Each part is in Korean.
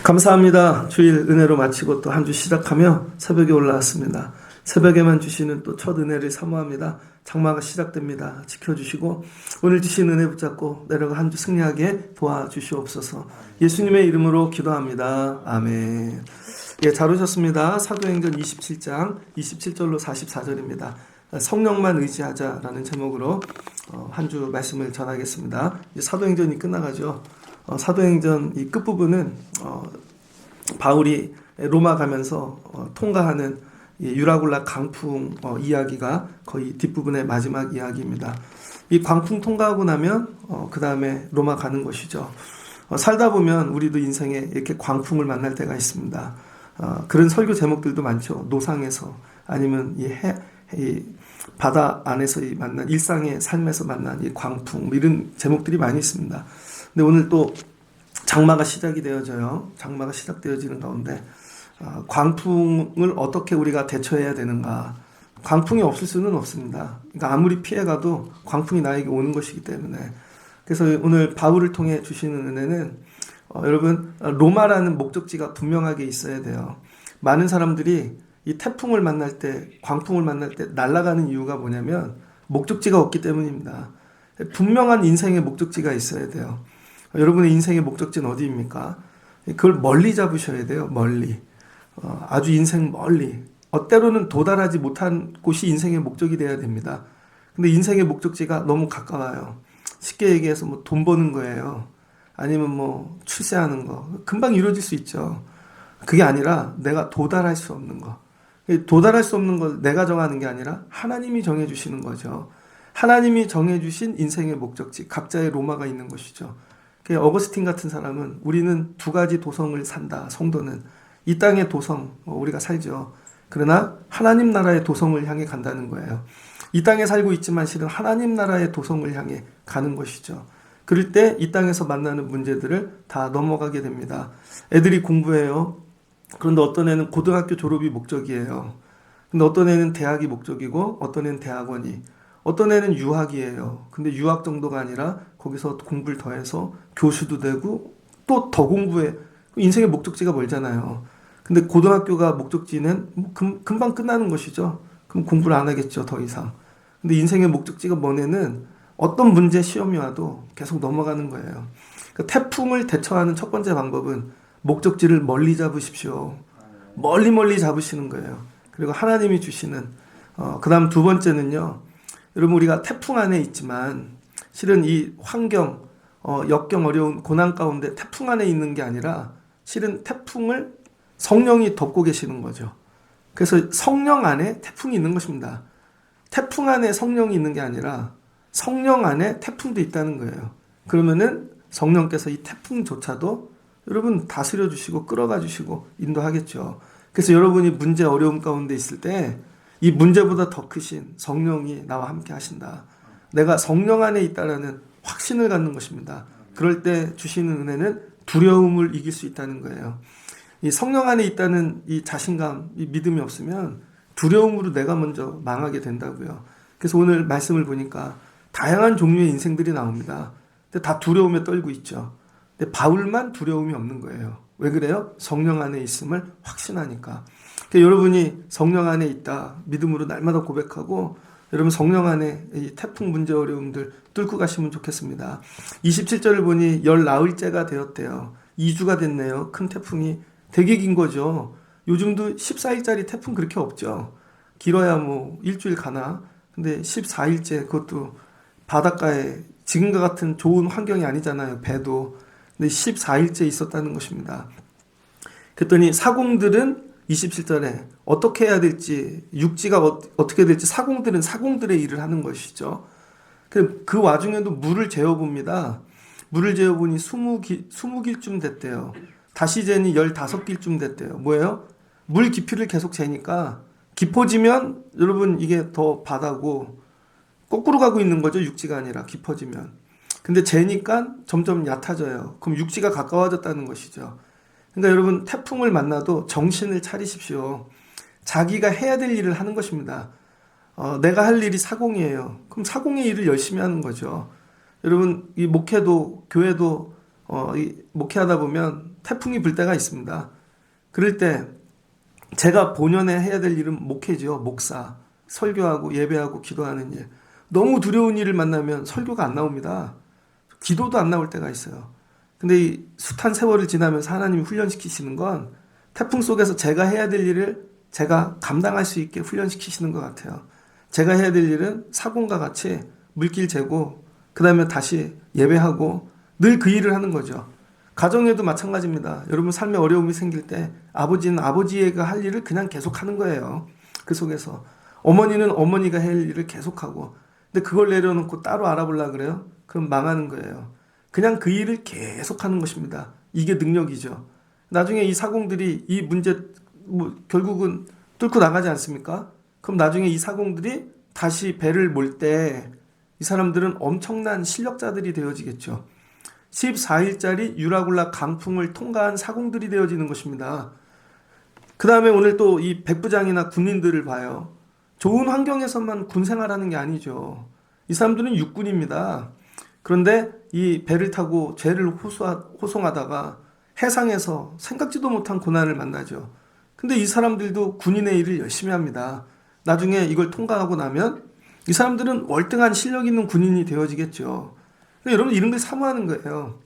감사합니다. 주일 은혜로 마치고 또 한 주 시작하며 새벽에 올라왔습니다. 새벽에만 주시는 또 첫 은혜를 사모합니다. 장마가 시작됩니다. 지켜주시고 오늘 주신 은혜 붙잡고 내려가 한 주 승리하게 도와주시옵소서. 예수님의 이름으로 기도합니다. 아멘. 예, 잘 오셨습니다. 사도행전 27장 27절로 44절입니다. 성령만 의지하자라는 제목으로 한 주 말씀을 전하겠습니다. 이제 사도행전이 끝나가죠. 사도행전 이 끝부분은 바울이 로마 가면서 통과하는 유라굴라 강풍 이야기가 거의 뒷부분의 마지막 이야기입니다. 이 광풍 통과하고 나면 그 다음에 로마 가는 것이죠. 살다 보면 우리도 인생에 이렇게 광풍을 만날 때가 있습니다. 그런 설교 제목들도 많죠. 노상에서 아니면 이 바다 안에서 만난 일상의 삶에서 만난 이 광풍 이런 제목들이 많이 있습니다. 근데 오늘 또 장마가 시작이 되어져요. 장마가 시작되어지는 가운데 광풍을 어떻게 우리가 대처해야 되는가. 광풍이 없을 수는 없습니다. 그러니까 아무리 피해가도 광풍이 나에게 오는 것이기 때문에. 그래서 오늘 바울을 통해 주시는 은혜는 여러분 로마라는 목적지가 분명하게 있어야 돼요. 많은 사람들이 이 태풍을 만날 때 광풍을 만날 때 날아가는 이유가 뭐냐면 목적지가 없기 때문입니다. 분명한 인생의 목적지가 있어야 돼요. 여러분의 인생의 목적지는 어디입니까? 그걸 멀리 잡으셔야 돼요. 멀리. 아주 인생 멀리. 때로는 도달하지 못한 곳이 인생의 목적이 돼야 됩니다. 근데 인생의 목적지가 너무 가까워요. 쉽게 얘기해서 뭐 돈 버는 거예요. 아니면 뭐 출세하는 거. 금방 이루어질 수 있죠. 그게 아니라 내가 도달할 수 없는 거. 도달할 수 없는 걸 내가 정하는 게 아니라 하나님이 정해주시는 거죠. 하나님이 정해주신 인생의 목적지, 각자의 로마가 있는 것이죠. 어거스틴 같은 사람은 우리는 두 가지 도성을 산다. 성도는 이 땅의 도성 우리가 살죠. 그러나 하나님 나라의 도성을 향해 간다는 거예요. 이 땅에 살고 있지만 실은 하나님 나라의 도성을 향해 가는 것이죠. 그럴 때 이 땅에서 만나는 문제들을 다 넘어가게 됩니다. 애들이 공부해요. 그런데 어떤 애는 고등학교 졸업이 목적이에요. 근데 어떤 애는 대학이 목적이고 어떤 애는 대학원이, 어떤 애는 유학이에요. 근데 유학 정도가 아니라 거기서 공부를 더해서 교수도 되고 또 더 공부해. 인생의 목적지가 멀잖아요. 근데 고등학교가 목적지는 금방 끝나는 것이죠. 그럼 공부를 안 하겠죠, 더 이상. 근데 인생의 목적지가 먼 애는 어떤 문제 시험이 와도 계속 넘어가는 거예요. 그러니까 태풍을 대처하는 첫 번째 방법은 목적지를 멀리 잡으십시오. 멀리 잡으시는 거예요. 그리고 하나님이 주시는 그 다음 두 번째는요. 여러분 우리가 태풍 안에 있지만 실은 이 환경 역경 어려운 고난 가운데 태풍 안에 있는 게 아니라 실은 태풍을 성령이 덮고 계시는 거죠. 그래서 성령 안에 태풍이 있는 것입니다. 태풍 안에 성령이 있는 게 아니라 성령 안에 태풍도 있다는 거예요. 그러면은 성령께서 이 태풍조차도 여러분 다스려 주시고 끌어가 주시고 인도하겠죠. 그래서 여러분이 문제 어려움 가운데 있을 때 이 문제보다 더 크신 성령이 나와 함께 하신다. 내가 성령 안에 있다라는 확신을 갖는 것입니다. 그럴 때 주시는 은혜는 두려움을 이길 수 있다는 거예요. 이 성령 안에 있다는 이 자신감, 이 믿음이 없으면 두려움으로 내가 먼저 망하게 된다고요. 그래서 오늘 말씀을 보니까 다양한 종류의 인생들이 나옵니다. 근데 다 두려움에 떨고 있죠. 근데 바울만 두려움이 없는 거예요. 왜 그래요? 성령 안에 있음을 확신하니까. 그러니까 여러분이 성령 안에 있다. 믿음으로 날마다 고백하고 여러분 성령 안에 이 태풍 문제 어려움들 뚫고 가시면 좋겠습니다. 27절을 보니 열 나흘째가 되었대요. 2주가 됐네요. 큰 태풍이 되게 긴 거죠. 요즘도 14일짜리 태풍 그렇게 없죠. 길어야 뭐 일주일 가나. 근데 14일째 그것도 바닷가에 지금과 같은 좋은 환경이 아니잖아요. 배도. 근데 14일째 있었다는 것입니다. 그랬더니 사공들은 27절에 어떻게 해야 될지, 육지가 어떻게 될지 사공들은 사공들의 일을 하는 것이죠. 그 와중에도 물을 재어봅니다. 물을 재어보니 20길쯤 됐대요. 다시 재니 15길쯤 됐대요. 뭐예요? 물 깊이를 계속 재니까 깊어지면 여러분 이게 더 바다고 거꾸로 가고 있는 거죠. 육지가 아니라 깊어지면. 근데 재니까 점점 얕아져요. 그럼 육지가 가까워졌다는 것이죠. 그러니까 여러분 태풍을 만나도 정신을 차리십시오. 자기가 해야 될 일을 하는 것입니다. 내가 할 일이 사공이에요. 그럼 사공의 일을 열심히 하는 거죠. 여러분, 이 목회도, 교회도, 목회하다 보면 태풍이 불 때가 있습니다. 그럴 때 제가 본연에 해야 될 일은 목회죠. 목사. 설교하고 예배하고 기도하는 일. 너무 두려운 일을 만나면 설교가 안 나옵니다. 기도도 안 나올 때가 있어요. 근데 이 숱한 세월을 지나면서 하나님이 훈련시키시는 건 태풍 속에서 제가 해야 될 일을 제가 감당할 수 있게 훈련시키시는 것 같아요. 제가 해야 될 일은 사공과 같이 물길 재고 그 다음에 다시 예배하고 늘 그 일을 하는 거죠. 가정에도 마찬가지입니다. 여러분 삶에 어려움이 생길 때 아버지는 아버지가 할 일을 그냥 계속하는 거예요. 그 속에서 어머니는 어머니가 할 일을 계속하고 근데 그걸 내려놓고 따로 알아보려고 그래요? 그럼 망하는 거예요. 그냥 그 일을 계속하는 것입니다. 이게 능력이죠. 나중에 이 사공들이 이 문제 결국은 뚫고 나가지 않습니까? 그럼 나중에 이 사공들이 다시 배를 몰 때 이 사람들은 엄청난 실력자들이 되어지겠죠. 14일짜리 유라굴라 강풍을 통과한 사공들이 되어지는 것입니다. 그 다음에 오늘 또 이 백부장이나 군인들을 봐요. 좋은 환경에서만 군 생활하는 게 아니죠. 이 사람들은 육군입니다. 그런데 이 배를 타고 죄를 호송하다가 해상에서 생각지도 못한 고난을 만나죠. 근데 이 사람들도 군인의 일을 열심히 합니다. 나중에 이걸 통과하고 나면 이 사람들은 월등한 실력 있는 군인이 되어지겠죠. 여러분 이런 걸 사모하는 거예요.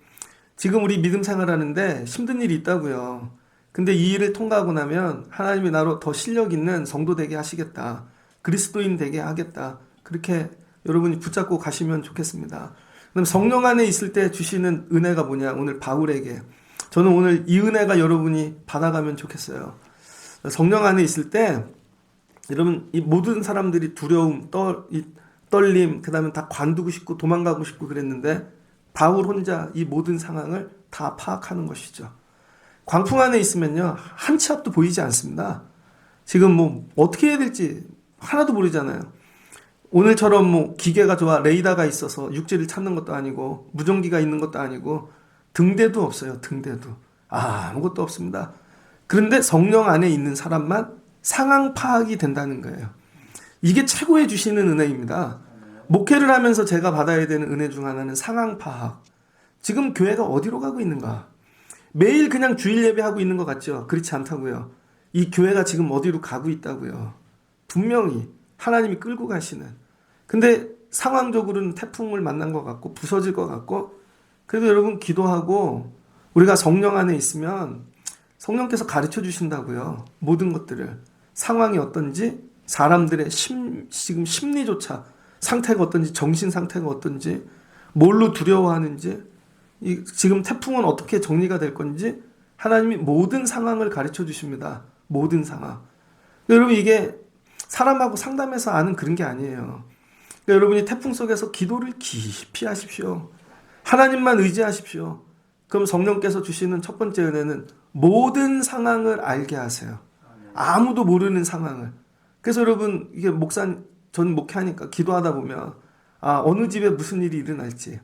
지금 우리 믿음 생활하는데 힘든 일이 있다고요. 근데 이 일을 통과하고 나면 하나님이 나로 더 실력 있는 성도 되게 하시겠다. 그리스도인 되게 하겠다. 그렇게 여러분이 붙잡고 가시면 좋겠습니다. 그럼 성령 안에 있을 때 주시는 은혜가 뭐냐? 오늘 바울에게. 저는 오늘 이 은혜가 여러분이 받아가면 좋겠어요. 성령 안에 있을 때 여러분 이 모든 사람들이 두려움, 떨림, 그 다음에 다 관두고 싶고 도망가고 싶고 그랬는데 바울 혼자 이 모든 상황을 다 파악하는 것이죠. 광풍 안에 있으면요 한 치 앞도 보이지 않습니다. 지금 뭐 어떻게 해야 될지 하나도 모르잖아요. 오늘처럼 뭐 기계가 좋아 레이더가 있어서 육지를 찾는 것도 아니고 무전기가 있는 것도 아니고 등대도 없어요. 등대도 아무것도 없습니다. 그런데 성령 안에 있는 사람만 상황 파악이 된다는 거예요. 이게 최고의 주시는 은혜입니다. 목회를 하면서 제가 받아야 되는 은혜 중 하나는 상황 파악. 지금 교회가 어디로 가고 있는가? 매일 그냥 주일 예배하고 있는 것 같죠? 그렇지 않다고요. 이 교회가 지금 어디로 가고 있다고요. 분명히 하나님이 끌고 가시는. 근데 상황적으로는 태풍을 만난 것 같고 부서질 것 같고 그래도 여러분 기도하고 우리가 성령 안에 있으면 성령께서 가르쳐 주신다고요. 모든 것들을. 상황이 어떤지 사람들의 지금 심리조차 상태가 어떤지 정신 상태가 어떤지 뭘로 두려워하는지 지금 태풍은 어떻게 정리가 될 건지 하나님이 모든 상황을 가르쳐 주십니다. 모든 상황. 여러분 이게 사람하고 상담해서 아는 그런 게 아니에요. 여러분이 태풍 속에서 기도를 깊이 하십시오. 하나님만 의지하십시오. 그럼 성령께서 주시는 첫 번째 은혜는 모든 상황을 알게 하세요. 아무도 모르는 상황을. 그래서 여러분 이게 전 목회하니까 기도하다 보면 어느 집에 무슨 일이 일어날지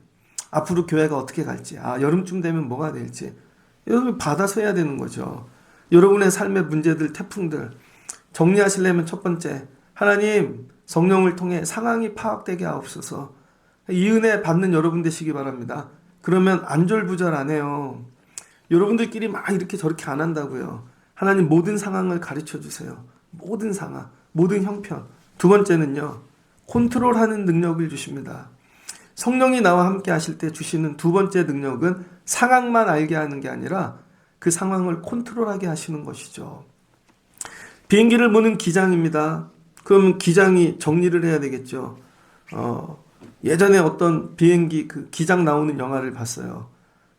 앞으로 교회가 어떻게 갈지 여름쯤 되면 뭐가 될지 여러분 받아서 해야 되는 거죠. 여러분의 삶의 문제들 태풍들 정리하시려면 첫 번째 하나님 성령을 통해 상황이 파악되게 하옵소서. 이 은혜 받는 여러분 되시기 바랍니다. 그러면 안절부절 안 해요. 여러분들끼리 막 이렇게 저렇게 안 한다고요. 하나님 모든 상황을 가르쳐 주세요. 모든 상황, 모든 형편. 두 번째는요. 컨트롤하는 능력을 주십니다. 성령이 나와 함께 하실 때 주시는 두 번째 능력은 상황만 알게 하는 게 아니라 그 상황을 컨트롤하게 하시는 것이죠. 비행기를 모는 기장입니다. 그럼 기장이 정리를 해야 되겠죠. 예전에 어떤 비행기 그 기장 나오는 영화를 봤어요.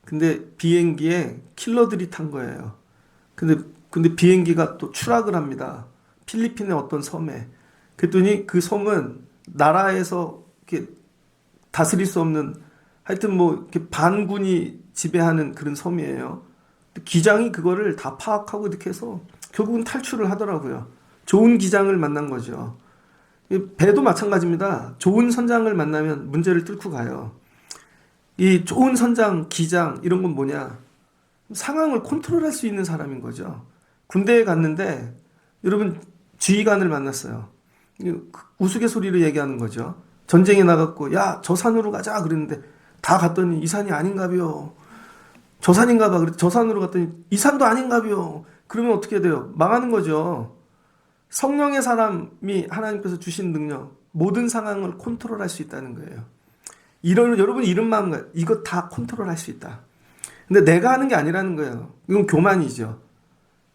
근데 비행기에 킬러들이 탄 거예요. 근데 비행기가 또 추락을 합니다. 필리핀의 어떤 섬에. 그랬더니 그 섬은 나라에서 이렇게 다스릴 수 없는 하여튼 뭐 이렇게 반군이 지배하는 그런 섬이에요. 기장이 그거를 다 파악하고 이렇게 해서 결국은 탈출을 하더라고요. 좋은 기장을 만난 거죠. 배도 마찬가지입니다. 좋은 선장을 만나면 문제를 뚫고 가요. 이 좋은 선장, 기장 이런 건 뭐냐? 상황을 컨트롤할 수 있는 사람인 거죠. 군대에 갔는데 여러분 지휘관을 만났어요. 우스갯소리로 얘기하는 거죠. 전쟁에 나갔고 야, 저 산으로 가자 그랬는데 다 갔더니 이 산이 아닌가벼. 저 산인가 봐. 저 산으로 갔더니 이 산도 아닌가벼. 그러면 어떻게 돼요? 망하는 거죠. 성령의 사람이 하나님께서 주신 능력, 모든 상황을 컨트롤할 수 있다는 거예요. 여러분 이런 마음 가요. 이거 다 컨트롤할 수 있다. 근데 내가 하는 게 아니라는 거예요. 이건 교만이죠.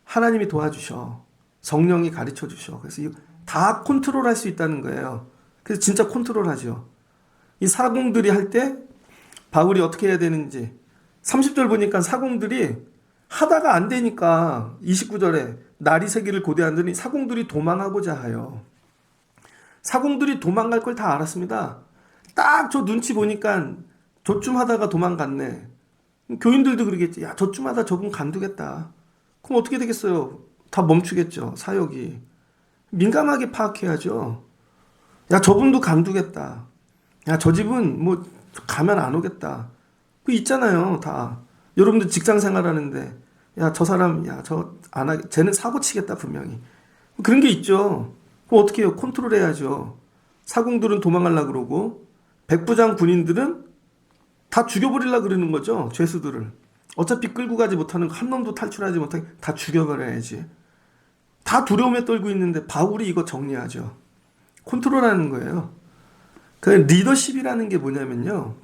하나님이 도와주셔. 성령이 가르쳐 주셔. 그래서 이거 다 컨트롤할 수 있다는 거예요. 그래서 진짜 컨트롤하죠. 이 사공들이 할 때 바울이 어떻게 해야 되는지 30절 보니까 사공들이 하다가 안 되니까 29절에 날이 새기를 고대하더니 사공들이 도망하고자 하여. 사공들이 도망갈 걸 다 알았습니다. 딱 저 눈치 보니까 저쯤 하다가 도망갔네. 교인들도 그러겠지. 야, 저쯤 하다 저분 간두겠다. 그럼 어떻게 되겠어요? 다 멈추겠죠. 사역이. 민감하게 파악해야죠. 야, 저분도 간두겠다. 야, 저 집은 뭐 가면 안 오겠다. 그 있잖아요, 다. 여러분들 직장 생활하는데 야, 저 사람 저 안 하게 쟤는 사고 치겠다 분명히. 그런 게 있죠. 그럼 어떻게 해요? 컨트롤 해야죠. 사공들은 도망가려고 그러고 백부장 군인들은 다 죽여버리려고 그러는 거죠. 죄수들을. 어차피 끌고 가지 못하는 거 한 놈도 탈출하지 못하게 다 죽여버려야지. 다 두려움에 떨고 있는데 바울이 이거 정리하죠. 컨트롤하는 거예요. 그 리더십이라는 게 뭐냐면요.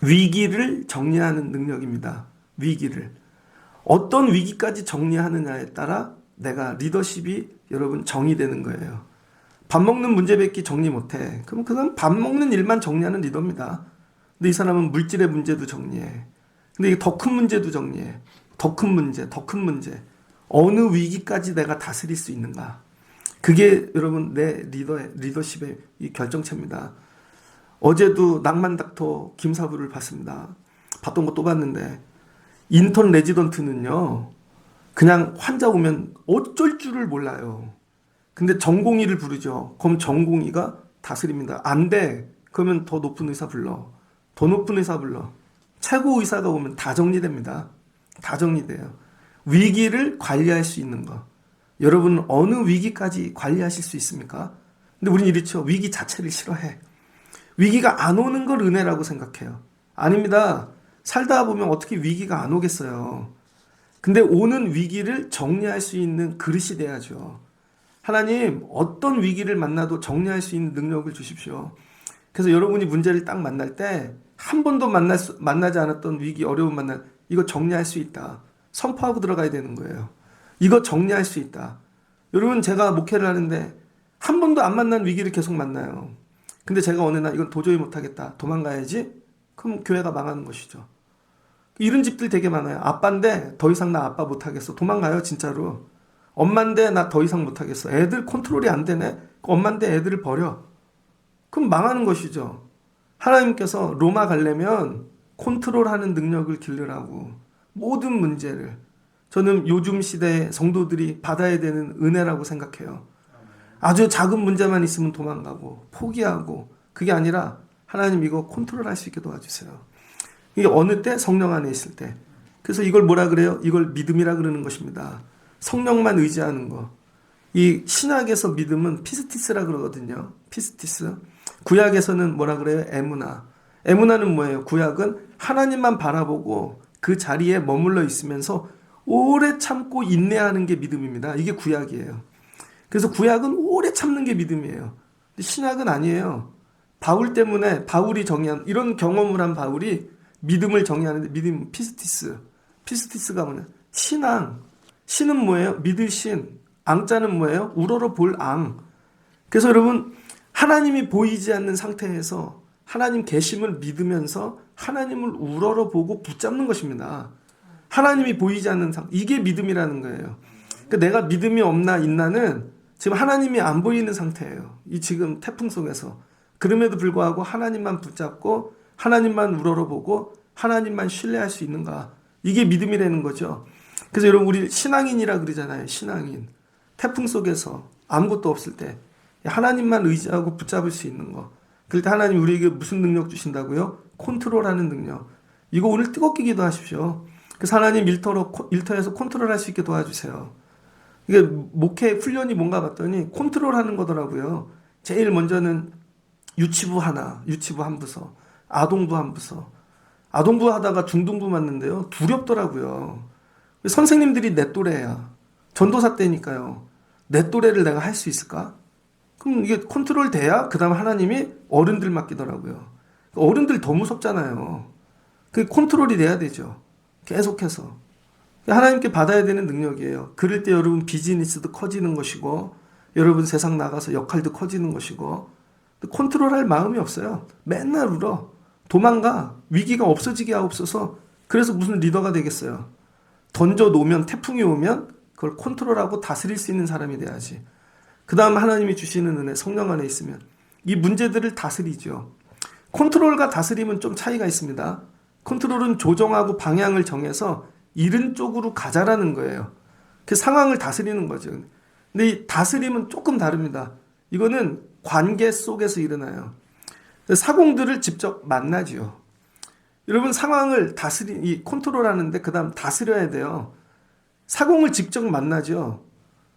위기를 정리하는 능력입니다. 위기를. 어떤 위기까지 정리하느냐에 따라 내가 리더십이 여러분 정의되는 거예요. 밥 먹는 문제 뱉기 정리 못해. 그럼 그건 밥 먹는 일만 정리하는 리더입니다. 근데 이 사람은 물질의 문제도 정리해. 근데 이게 더 큰 문제도 정리해. 더 큰 문제, 더 큰 문제. 어느 위기까지 내가 다스릴 수 있는가. 그게 여러분 내 리더십의 이 결정체입니다. 어제도 낭만닥터 김사부를 봤습니다. 봤던 거 또 봤는데 인턴 레지던트는요. 그냥 환자 오면 어쩔 줄을 몰라요. 근데 전공의를 부르죠. 그럼 전공의가 다스립니다. 안 돼. 그러면 더 높은 의사 불러. 더 높은 의사 불러. 최고 의사가 오면 다 정리됩니다. 다 정리돼요. 위기를 관리할 수 있는 거. 여러분 어느 위기까지 관리하실 수 있습니까? 근데 우리는 이렇죠. 위기 자체를 싫어해. 위기가 안 오는 걸 은혜라고 생각해요. 아닙니다. 살다 보면 어떻게 위기가 안 오겠어요. 근데 오는 위기를 정리할 수 있는 그릇이 돼야죠. 하나님 어떤 위기를 만나도 정리할 수 있는 능력을 주십시오. 그래서 여러분이 문제를 딱 만날 때 한 번도 만나지 않았던 위기, 어려움 만날 이거 정리할 수 있다. 선포하고 들어가야 되는 거예요. 이거 정리할 수 있다. 여러분 제가 목회를 하는데 한 번도 안 만난 위기를 계속 만나요. 근데 제가 어느 날 이건 도저히 못하겠다. 도망가야지. 그럼 교회가 망하는 것이죠. 이런 집들 되게 많아요. 아빠인데 더 이상 나 아빠 못하겠어. 도망가요 진짜로. 엄마인데 나 더 이상 못하겠어. 애들 컨트롤이 안 되네. 엄마인데 애들을 버려. 그럼 망하는 것이죠. 하나님께서 로마 가려면 컨트롤하는 능력을 기르라고. 모든 문제를. 저는 요즘 시대의 성도들이 받아야 되는 은혜라고 생각해요. 아주 작은 문제만 있으면 도망가고 포기하고 그게 아니라 하나님 이거 컨트롤할 수 있게 도와주세요. 이게 어느 때? 성령 안에 있을 때. 그래서 이걸 뭐라 그래요? 이걸 믿음이라 그러는 것입니다. 성령만 의지하는 거. 이 신약에서 믿음은 피스티스라 그러거든요. 피스티스. 구약에서는 뭐라 그래요? 에무나. 에무나는 뭐예요? 구약은 하나님만 바라보고 그 자리에 머물러 있으면서 오래 참고 인내하는 게 믿음입니다. 이게 구약이에요. 그래서 구약은 오래 참는 게 믿음이에요. 근데 신약은 아니에요. 바울 때문에 바울이 정의한 이런 경험을 한 바울이 믿음을 정의하는데 믿음 피스티스. 피스티스가 뭐냐? 신앙. 신은 뭐예요? 믿을 신. 앙자는 뭐예요? 우러러 볼 앙. 그래서 여러분 하나님이 보이지 않는 상태에서 하나님 계심을 믿으면서 하나님을 우러러 보고 붙잡는 것입니다. 하나님이 보이지 않는 상태. 이게 믿음이라는 거예요. 그러니까 내가 믿음이 없나 있나는 지금 하나님이 안 보이는 상태예요. 이 지금 태풍 속에서. 그럼에도 불구하고 하나님만 붙잡고 하나님만 우러러보고 하나님만 신뢰할 수 있는가. 이게 믿음이라는 거죠. 그래서 여러분 우리 신앙인이라 그러잖아요. 신앙인. 태풍 속에서 아무것도 없을 때 하나님만 의지하고 붙잡을 수 있는 거. 그럴 때 하나님 우리에게 무슨 능력 주신다고요? 컨트롤하는 능력. 이거 오늘 뜨겁게 기도하십시오. 그래서 하나님 일터에서 컨트롤할 수 있게 도와주세요. 이게 목회 훈련이 뭔가 봤더니 컨트롤 하는 거더라고요. 제일 먼저는 유치부 하나, 유치부 한 부서, 아동부 한 부서. 아동부 하다가 중등부 맞는데요. 두렵더라고요. 선생님들이 내 또래야. 전도사 때니까요. 내 또래를 내가 할 수 있을까? 그럼 이게 컨트롤 돼야 그 다음 하나님이 어른들 맡기더라고요. 어른들 더 무섭잖아요. 그게 컨트롤이 돼야 되죠. 계속해서. 하나님께 받아야 되는 능력이에요. 그럴 때 여러분 비즈니스도 커지는 것이고 여러분 세상 나가서 역할도 커지는 것이고 컨트롤할 마음이 없어요. 맨날 울어. 도망가. 위기가 없어지게 하옵소서. 그래서 무슨 리더가 되겠어요. 던져 놓으면 태풍이 오면 그걸 컨트롤하고 다스릴 수 있는 사람이 돼야지. 그 다음 하나님이 주시는 은혜 성령 안에 있으면 이 문제들을 다스리죠. 컨트롤과 다스림은 좀 차이가 있습니다. 컨트롤은 조정하고 방향을 정해서 이른 쪽으로 가자라는 거예요. 그 상황을 다스리는 거죠. 근데 이 다스림은 조금 다릅니다. 이거는 관계 속에서 일어나요. 사공들을 직접 만나죠. 여러분 상황을 이 컨트롤하는데 그 다음 다스려야 돼요. 사공을 직접 만나죠.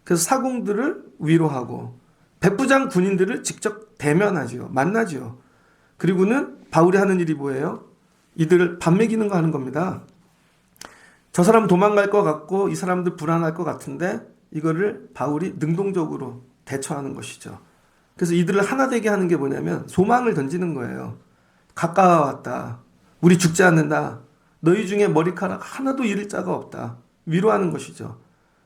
그래서 사공들을 위로하고 백부장 군인들을 직접 대면하죠. 만나죠. 그리고는 바울이 하는 일이 뭐예요? 이들을 밥 먹이는 거 하는 겁니다. 저 사람 도망갈 것 같고 이 사람들 불안할 것 같은데 이거를 바울이 능동적으로 대처하는 것이죠. 그래서 이들을 하나 되게 하는 게 뭐냐면 소망을 던지는 거예요. 가까워왔다. 우리 죽지 않는다. 너희 중에 머리카락 하나도 잃을 자가 없다. 위로하는 것이죠.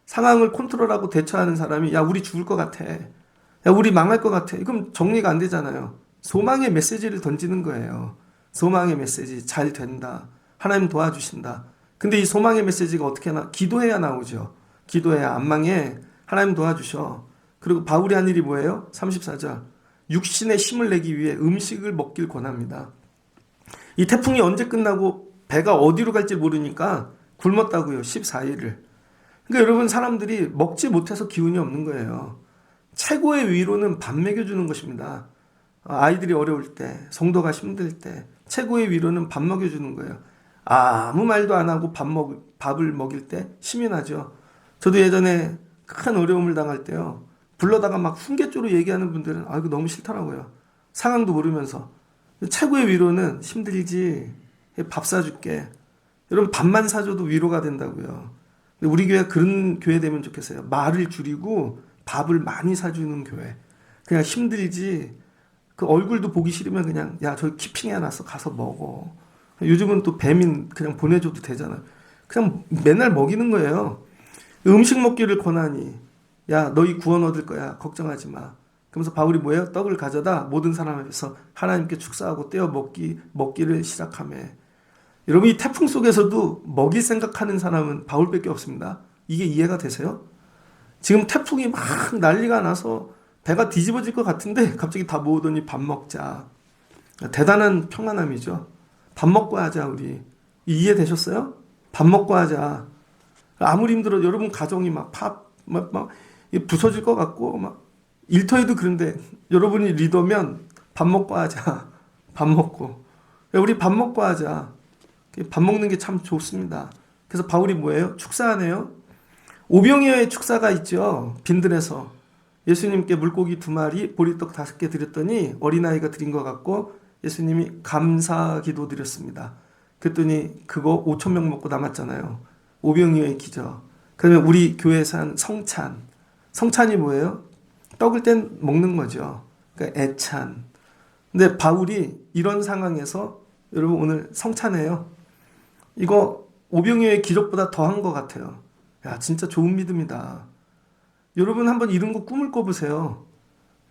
상황을 컨트롤하고 대처하는 사람이 야 우리 죽을 것 같아. 야 우리 망할 것 같아. 이건 정리가 안 되잖아요. 소망의 메시지를 던지는 거예요. 소망의 메시지 잘 된다. 하나님 도와주신다. 근데 이 소망의 메시지가 어떻게 기도해야 나오죠. 기도해야 안 망해. 하나님 도와주셔. 그리고 바울이 한 일이 뭐예요? 34절. 육신의 힘을 내기 위해 음식을 먹길 권합니다. 이 태풍이 언제 끝나고 배가 어디로 갈지 모르니까 굶었다고요. 14일을. 그러니까 여러분 사람들이 먹지 못해서 기운이 없는 거예요. 최고의 위로는 밥 먹여주는 것입니다. 아이들이 어려울 때, 성도가 힘들 때 최고의 위로는 밥 먹여주는 거예요. 아무 말도 안 하고 밥을 먹일 때 힘이 나죠. 저도 예전에 큰 어려움을 당할 때요. 불러다가 막 훈계조로 얘기하는 분들은 이거 너무 싫더라고요. 상황도 모르면서. 최고의 위로는 힘들지. 밥 사줄게. 여러분 밥만 사줘도 위로가 된다고요. 우리 교회 그런 교회 되면 좋겠어요. 말을 줄이고 밥을 많이 사주는 교회. 그냥 힘들지. 그 얼굴도 보기 싫으면 그냥 야 저기 키핑 해놨어. 가서 먹어. 요즘은 또 배민 그냥 보내줘도 되잖아요. 그냥 맨날 먹이는 거예요. 음식 먹기를 권하니 야 너희 구원 얻을 거야. 걱정하지 마. 그러면서 바울이 뭐예요? 떡을 가져다 모든 사람 앞에서 하나님께 축사하고 떼어 먹기를 시작하며 여러분 이 태풍 속에서도 먹일 생각하는 사람은 바울밖에 없습니다. 이게 이해가 되세요? 지금 태풍이 막 난리가 나서 배가 뒤집어질 것 같은데 갑자기 다 모으더니 밥 먹자. 대단한 평안함이죠. 밥 먹고 하자 우리. 이해되셨어요? 밥 먹고 하자. 아무리 힘들어도 여러분 가정이 막 부서질 것 같고 막 일터에도 그런데 여러분이 리더면 밥 먹고 하자. 밥 먹고. 우리 밥 먹고 하자. 밥 먹는 게 참 좋습니다. 그래서 바울이 뭐예요? 축사하네요. 오병이어의 축사가 있죠. 빈들에서 예수님께 물고기 2마리 보리떡 5개 드렸더니 어린아이가 드린 것 같고 예수님이 감사 기도 드렸습니다. 그랬더니 그거 5,000명 먹고 남았잖아요. 오병이어의 기적. 그러면 우리 교회에서 한 성찬. 성찬이 뭐예요? 떡을 땐 먹는 거죠. 그러니까 애찬. 근데 바울이 이런 상황에서 여러분 오늘 성찬해요. 이거 오병이어의 기적보다 더한 것 같아요. 야 진짜 좋은 믿음이다. 여러분 한번 이런 거 꿈을 꿔보세요.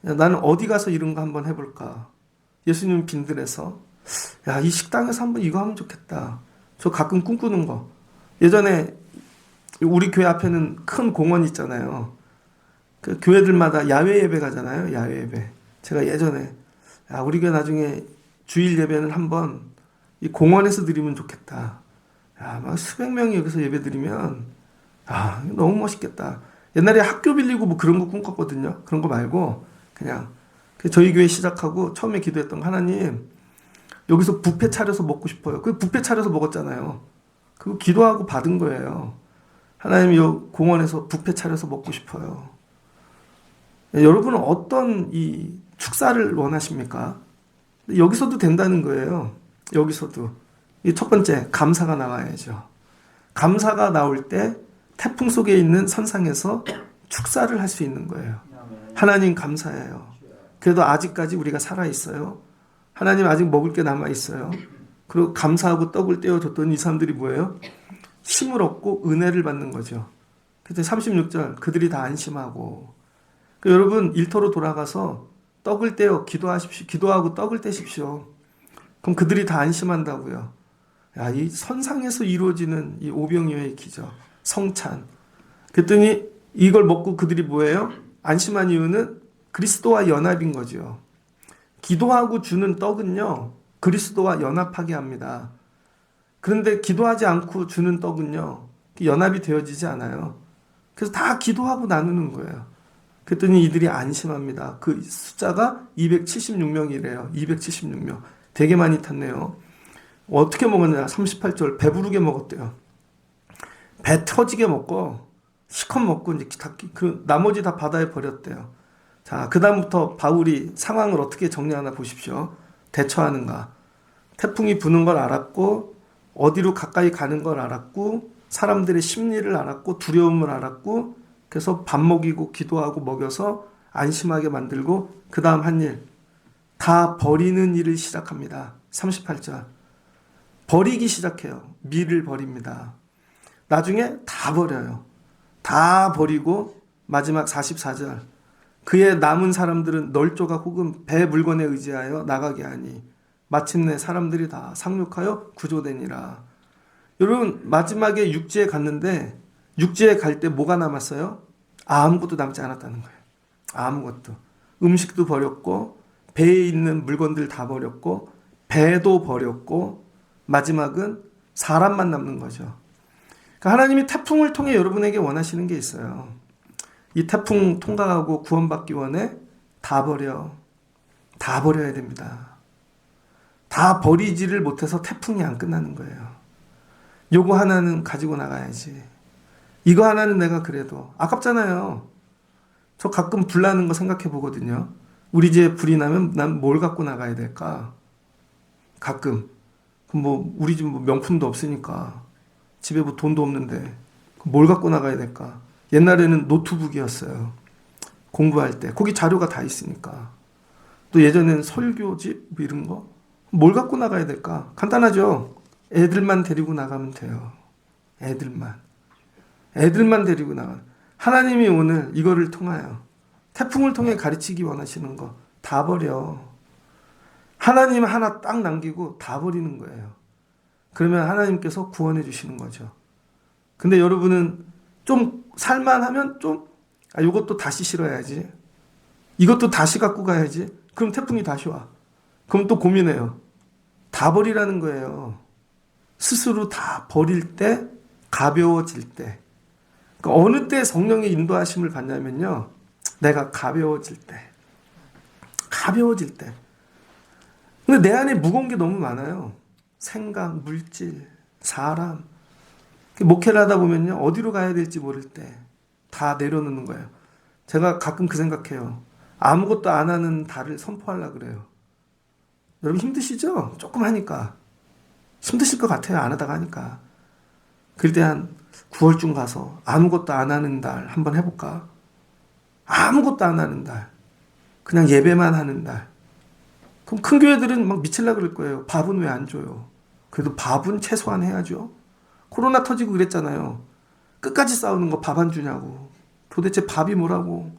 야, 나는 어디 가서 이런 거 한번 해볼까. 예수님 빈들에서 야 이 식당에서 한번 이거 하면 좋겠다. 저 가끔 꿈꾸는 거. 예전에 우리 교회 앞에는 큰 공원 있잖아요. 그 교회들마다 야외 예배 가잖아요. 야외 예배. 제가 예전에 야 우리 교회 나중에 주일 예배는 한번 이 공원에서 드리면 좋겠다. 야 막 수백 명이 여기서 예배 드리면 너무 멋있겠다. 옛날에 학교 빌리고 뭐 그런 거 꿈꿨거든요. 그런 거 말고 그냥 저희 교회 시작하고 처음에 기도했던 거 하나님 여기서 뷔페 차려서 먹고 싶어요. 그 뷔페 차려서 먹었잖아요. 그거 기도하고 받은 거예요. 하나님 요 공원에서 뷔페 차려서 먹고 싶어요. 여러분은 어떤 이 축사를 원하십니까? 여기서도 된다는 거예요. 여기서도. 이 첫 번째, 감사가 나와야죠. 감사가 나올 때 태풍 속에 있는 선상에서 축사를 할 수 있는 거예요. 하나님 감사해요. 그래도 아직까지 우리가 살아있어요. 하나님 아직 먹을 게 남아있어요. 그리고 감사하고 떡을 떼어줬더니 이 사람들이 뭐예요? 힘을 얻고 은혜를 받는 거죠. 그때 36절, 그들이 다 안심하고. 여러분, 일터로 돌아가서 떡을 떼어 기도하십시오. 기도하고 떡을 떼십시오. 그럼 그들이 다 안심한다고요. 야, 이 선상에서 이루어지는 이 오병이어의 기적, 성찬. 그랬더니 이걸 먹고 그들이 뭐예요? 안심한 이유는 그리스도와 연합인 거죠. 기도하고 주는 떡은요, 그리스도와 연합하게 합니다. 그런데 기도하지 않고 주는 떡은요, 연합이 되어지지 않아요. 그래서 다 기도하고 나누는 거예요. 그랬더니 이들이 안심합니다. 그 숫자가 276명이래요. 276명. 되게 많이 탔네요. 어떻게 먹었냐? 38절 배부르게 먹었대요. 배 터지게 먹고 시컷 먹고 이제 그 나머지 다 바다에 버렸대요. 자, 그다음부터 바울이 상황을 어떻게 정리하나 보십시오. 대처하는가. 태풍이 부는 걸 알았고 어디로 가까이 가는 걸 알았고 사람들의 심리를 알았고 두려움을 알았고 그래서 밥 먹이고 기도하고 먹여서 안심하게 만들고 그 다음 한 일, 다 버리는 일을 시작합니다. 38절. 버리기 시작해요. 밀을 버립니다. 나중에 다 버려요. 다 버리고 마지막 44절. 그의 남은 사람들은 널조가 혹은 배 물건에 의지하여 나가게 하니 마침내 사람들이 다 상륙하여 구조되니라. 여러분 마지막에 육지에 갔는데 육지에 갈 때 뭐가 남았어요? 아무것도 남지 않았다는 거예요. 아무것도. 음식도 버렸고 배에 있는 물건들 다 버렸고 배도 버렸고 마지막은 사람만 남는 거죠. 그러니까 하나님이 태풍을 통해 여러분에게 원하시는 게 있어요. 이 태풍 통과하고 구원받기 원해? 다 버려. 다 버려야 됩니다. 다 버리지를 못해서 태풍이 안 끝나는 거예요. 요거 하나는 가지고 나가야지. 이거 하나는 내가 그래도 아깝잖아요. 저 가끔 불 나는 거 생각해 보거든요. 우리 집에 불이 나면 난 뭘 갖고 나가야 될까? 가끔. 뭐 우리 집 뭐 명품도 없으니까 집에 뭐 돈도 없는데 뭘 갖고 나가야 될까? 옛날에는 노트북이었어요. 공부할 때 거기 자료가 다 있으니까. 또 예전에는 설교집 뭐 이런 거 뭘 갖고 나가야 될까? 간단하죠. 애들만 데리고 나가면 돼요. 애들만 데리고 나가. 하나님이 오늘 이거를 통하여 태풍을 통해 가르치기 원하시는 거 다 버려. 하나님 하나 딱 남기고 다 버리는 거예요. 그러면 하나님께서 구원해 주시는 거죠. 근데 여러분은 좀 살만하면 좀 이것도 다시 실어야지. 이것도 다시 갖고 가야지. 그럼 태풍이 다시 와. 그럼 또 고민해요. 다 버리라는 거예요. 스스로 다 버릴 때 가벼워질 때. 그러니까 어느 때 성령의 인도하심을 받냐면요. 내가 가벼워질 때. 가벼워질 때. 근데 내 안에 무거운 게 너무 많아요. 생각, 물질, 사람. 목회를 하다 보면요. 어디로 가야 될지 모를 때 다 내려놓는 거예요. 제가 가끔 그 생각해요. 아무것도 안 하는 달을 선포하려고 그래요. 여러분 힘드시죠? 조금 하니까. 힘드실 것 같아요. 안 하다가 하니까. 그럴 때 한 9월쯤 가서 아무것도 안 하는 달 한번 해볼까? 아무것도 안 하는 달. 그냥 예배만 하는 달. 그럼 큰 교회들은 막 미칠라 그럴 거예요. 밥은 왜 안 줘요? 그래도 밥은 최소한 해야죠. 코로나 터지고 그랬잖아요. 끝까지 싸우는 거 밥 안 주냐고. 도대체 밥이 뭐라고.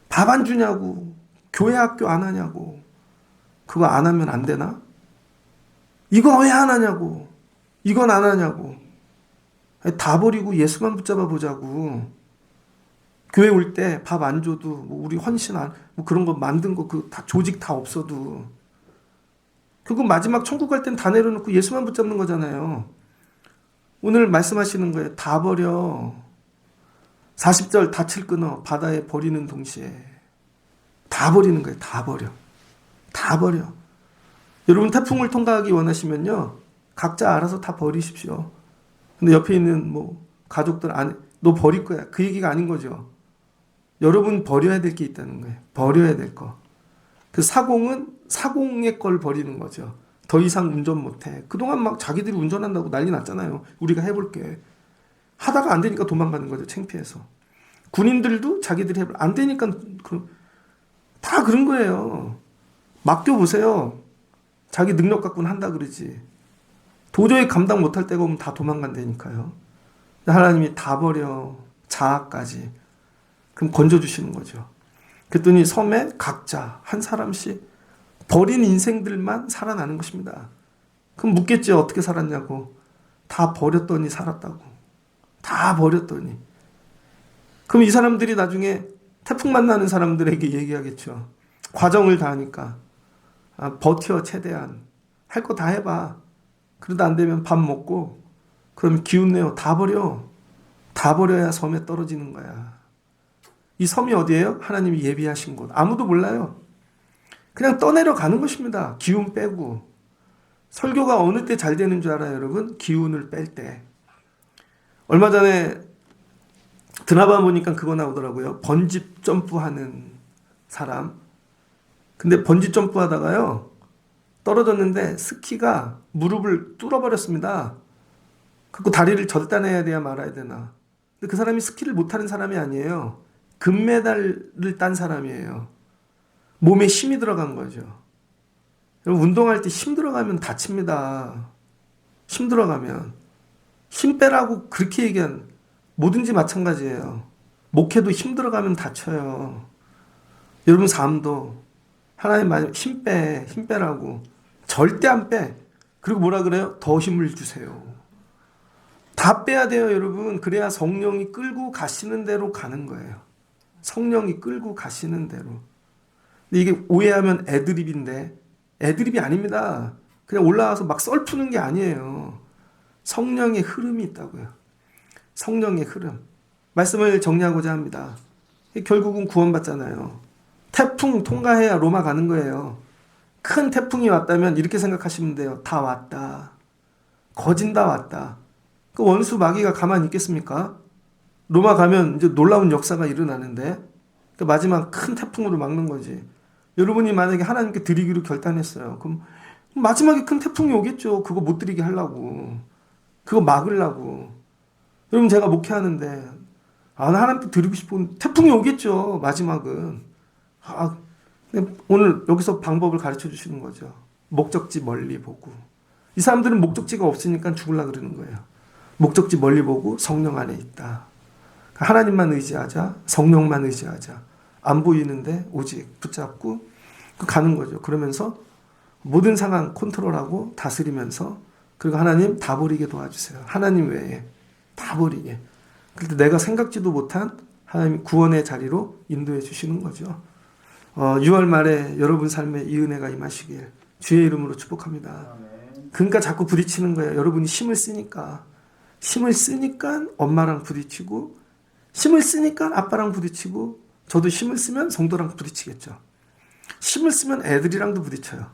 밥 안 주냐고. 교회 학교 안 하냐고. 그거 안 하면 안 되나? 이거 왜 안 하냐고. 이건 안 하냐고. 다 버리고 예수만 붙잡아 보자고. 교회 올 때 밥 안 줘도 뭐 우리 헌신 뭐 그런 거 만든 거 그 다 조직 다 없어도 그거 마지막 천국 갈 땐 다 내려놓고 예수만 붙잡는 거잖아요. 오늘 말씀하시는 거예요. 다 버려. 40절 닻을 끊어 바다에 버리는 동시에 다 버리는 거예요. 다 버려. 다 버려. 여러분 태풍을 통과하기 원하시면요. 각자 알아서 다 버리십시오. 근데 옆에 있는 뭐 가족들 너 버릴 거야. 그 얘기가 아닌 거죠. 여러분 버려야 될 게 있다는 거예요. 버려야 될 거. 그 사공은 사공의 걸 버리는 거죠. 더 이상 운전 못해. 그동안 막 자기들이 운전한다고 난리 났잖아요. 우리가 해볼게. 하다가 안 되니까 도망가는 거죠. 창피해서. 군인들도 자기들이 안 되니까 다 그런 거예요. 맡겨보세요. 자기 능력 갖고는 한다 그러지. 도저히 감당 못할 때가 오면 다 도망간다니까요. 하나님이 다 버려. 자아까지. 그럼 건져주시는 거죠. 그랬더니 섬에 각자 한 사람씩 버린 인생들만 살아나는 것입니다. 그럼 묻겠죠. 어떻게 살았냐고. 다 버렸더니 살았다고. 다 버렸더니. 그럼 이 사람들이 나중에 태풍 만나는 사람들에게 얘기하겠죠. 과정을 다 하니까. 버텨 최대한. 할 거 다 해봐. 그러다 안 되면 밥 먹고 그럼 기운 내요. 다 버려. 다 버려야 섬에 떨어지는 거야. 이 섬이 어디예요? 하나님이 예비하신 곳. 아무도 몰라요. 그냥 떠내려 가는 것입니다. 기운 빼고. 설교가 어느 때 잘 되는 줄 알아요, 여러분? 기운을 뺄 때. 얼마 전에 드라마 보니까 그거 나오더라고요. 번지 점프하는 사람. 근데 번지 점프하다가요. 떨어졌는데 스키가 무릎을 뚫어버렸습니다. 그리고 다리를 절단해야 돼야 말아야 되나. 근데 그 사람이 스키를 못하는 사람이 아니에요. 금메달을 딴 사람이에요. 몸에 힘이 들어간 거죠. 여러분 운동할 때 힘 들어가면 다칩니다. 힘 들어가면. 힘 빼라고 그렇게 얘기한 뭐든지 마찬가지예요. 목회도 힘 들어가면 다쳐요. 여러분 삶도 하나님 말씀 힘 빼라고. 절대 안 빼. 그리고 뭐라 그래요? 더 힘을 주세요. 다 빼야 돼요, 여러분. 그래야 성령이 끌고 가시는 대로 가는 거예요. 성령이 끌고 가시는 대로. 근데 이게 오해하면 애드립인데 애드립이 아닙니다. 그냥 올라와서 막 썰 푸는 게 아니에요. 성령의 흐름이 있다고요. 성령의 흐름. 말씀을 정리하고자 합니다. 결국은 구원받잖아요. 태풍 통과해야 로마 가는 거예요. 큰 태풍이 왔다면 이렇게 생각하시면 돼요. 다 왔다. 거진 다 왔다. 그 원수 마귀가 가만히 있겠습니까? 로마 가면 이제 놀라운 역사가 일어나는데 그 마지막 큰 태풍으로 막는 거지. 여러분이 만약에 하나님께 드리기로 결단했어요. 그럼 마지막에 큰 태풍이 오겠죠. 그거 못 드리게 하려고. 그거 막으려고. 여러분 제가 목회하는데 나 하나님께 드리고 싶은 태풍이 오겠죠. 마지막은. 오늘 여기서 방법을 가르쳐 주시는 거죠. 목적지 멀리 보고. 이 사람들은 목적지가 없으니까 죽으려고 그러는 거예요. 목적지 멀리 보고 성령 안에 있다. 하나님만 의지하자. 성령만 의지하자. 안 보이는데 오직 붙잡고 가는 거죠. 그러면서 모든 상황 컨트롤하고 다스리면서 그리고 하나님 다 버리게 도와주세요. 하나님 외에 다 버리게. 그때 내가 생각지도 못한 하나님 구원의 자리로 인도해 주시는 거죠. 6월 말에 여러분 삶에 이 은혜가 임하시길 주의 이름으로 축복합니다. 그러니까 자꾸 부딪히는 거예요. 여러분이 힘을 쓰니까. 힘을 쓰니까 엄마랑 부딪히고 힘을 쓰니까 아빠랑 부딪히고 저도 힘을 쓰면 성도랑 부딪히겠죠. 힘을 쓰면 애들이랑도 부딪혀요.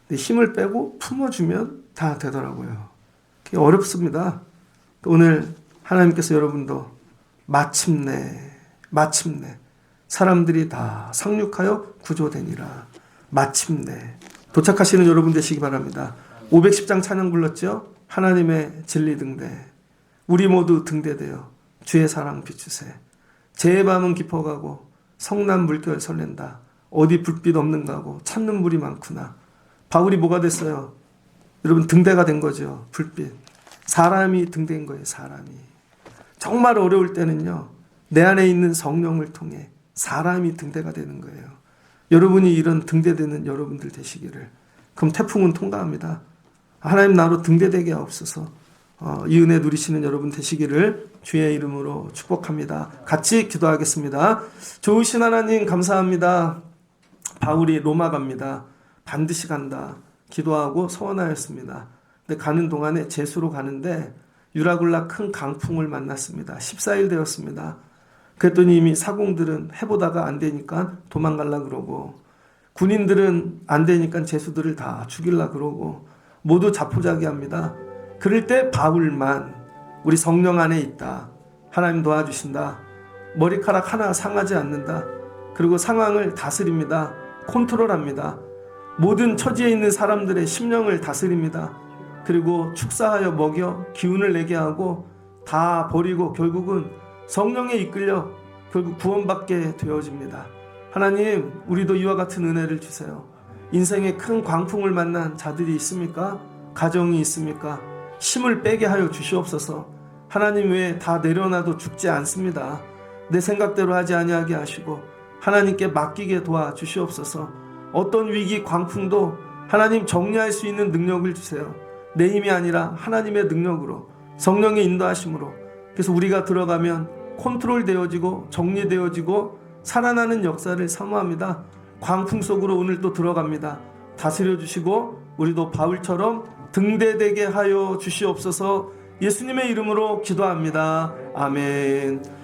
근데 힘을 빼고 품어주면 다 되더라고요. 그게 어렵습니다. 오늘 하나님께서 여러분도 마침내 사람들이 다 상륙하여 구조되니라. 마침내 도착하시는 여러분 되시기 바랍니다. 510장 찬양 불렀죠? 하나님의 진리 등대. 우리 모두 등대되어 주의 사랑 비추세. 제 밤은 깊어가고 성난 물결 설렌다. 어디 불빛 없는가고 찾는 물이 많구나. 바울이 뭐가 됐어요? 여러분 등대가 된 거죠. 불빛. 사람이 등대인 거예요. 사람이. 정말 어려울 때는요. 내 안에 있는 성령을 통해 사람이 등대가 되는 거예요. 여러분이 이런 등대되는 여러분들 되시기를. 그럼 태풍은 통과합니다. 하나님 나로 등대되게 하옵소서. 이 은혜 누리시는 여러분 되시기를 주의 이름으로 축복합니다. 같이 기도하겠습니다. 좋으신 하나님 감사합니다. 바울이 로마 갑니다. 반드시 간다. 기도하고 소원하였습니다. 근데 가는 동안에 제수로 가는데 유라굴라 큰 강풍을 만났습니다. 14일 되었습니다. 그랬더니 이미 사공들은 해보다가 안 되니까 도망가려고 그러고 군인들은 안 되니까 제수들을 다 죽이려고 그러고 모두 자포자기합니다. 그럴 때 바울만 우리 성령 안에 있다. 하나님 도와주신다. 머리카락 하나 상하지 않는다. 그리고 상황을 다스립니다. 컨트롤합니다. 모든 처지에 있는 사람들의 심령을 다스립니다. 그리고 축사하여 먹여 기운을 내게 하고 다 버리고 결국은 성령에 이끌려 결국 구원받게 되어집니다. 하나님, 우리도 이와 같은 은혜를 주세요. 인생에 큰 광풍을 만난 자들이 있습니까? 가정이 있습니까? 힘을 빼게 하여 주시옵소서. 하나님 외에 다 내려놔도 죽지 않습니다. 내 생각대로 하지 아니하게 하시고 하나님께 맡기게 도와주시옵소서. 어떤 위기 광풍도 하나님 정리할 수 있는 능력을 주세요. 내 힘이 아니라 하나님의 능력으로, 성령의 인도하심으로. 그래서 우리가 들어가면 컨트롤 되어지고 정리되어지고 살아나는 역사를 사모합니다. 광풍 속으로 오늘 또 들어갑니다. 다스려 주시고 우리도 바울처럼 등대되게 하여 주시옵소서. 예수님의 이름으로 기도합니다. 아멘.